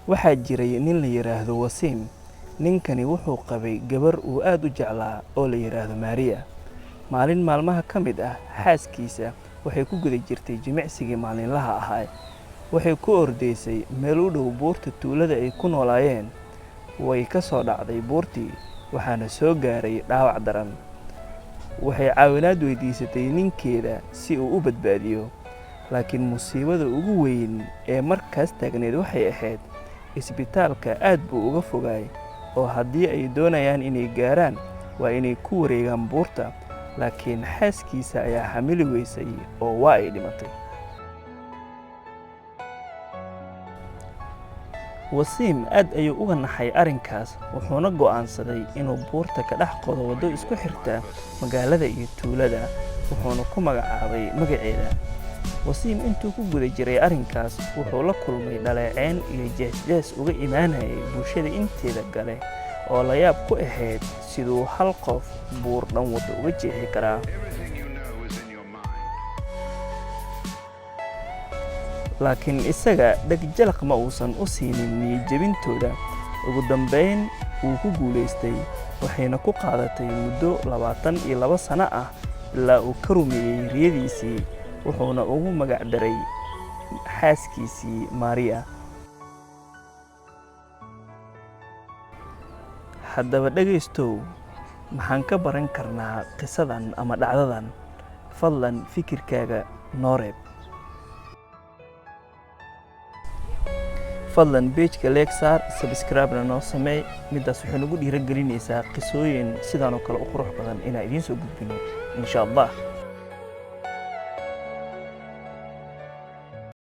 waxaa jiray nin la yiraahdo Wasiim. ninkani wuxuu qabay gabar uu aad u jeclaa oo la yiraahdo Maria. maalin maalmaha ka mid ah xaaskiisa waxay ku guda jirtay jimicsigii maalinlaha ahaa. waxay ku ordaysay meel u dhow buurta tuulada ay ku noolaayeen. way ka soo dhacday buurtii waxaana soo gaaray dhaawac daran. waxay caawinaad weydiisatay ninkeeda si uu u badbaadiyo. laakiin musiibada ugu weyn ee markaas taagneed waxay ahayd isbitaalka aad buu uga fogaay oo haddii ay doonayaan inay gaaraan waa inay ku wareegaan buurta. laakiin xaaskiisa ayaa xamili weysay oo waa ay dhimatay. Wasiim aad ayuu uga naxay arrinkaas wuxuuna go'aansaday inuu buurta ka dhex qodo waddo isku xirta magaalada iyo tuulada wuxuuna ku magacaabay magaceeda. Wasiim intuu ku guda jiray arrinkaas wuxuu la kulmay dhaleeceen iyo jees-jees uga imaanayay bulshada inteeda kale oo la yaab ku ahayd siduu hal qof buur dhan waddo uga jeexi karaa. laakiin isaga dhegjalaq ma uusan u siinin niyad-jebintooda. ugu dambayn wuu ku guulaystay waxayna ku qaadatay muddo 22 sano ah ilaa uu ka rumeeyey riyadiisii wuxuuna ugu magac daray xaaskiisii Maria. haddaba dhegaystow, maxaan ka baran karnaa qisadan ama dhacdadan? fadlan fikirkaaga noo reeb. fadlan page-ka like saar, subscribe-na noo samee. midaas waxay nagu dhiirigelinaysaa qisooyin sidan oo kale u qurux badan inaan idiin soo gudbino insha Allah.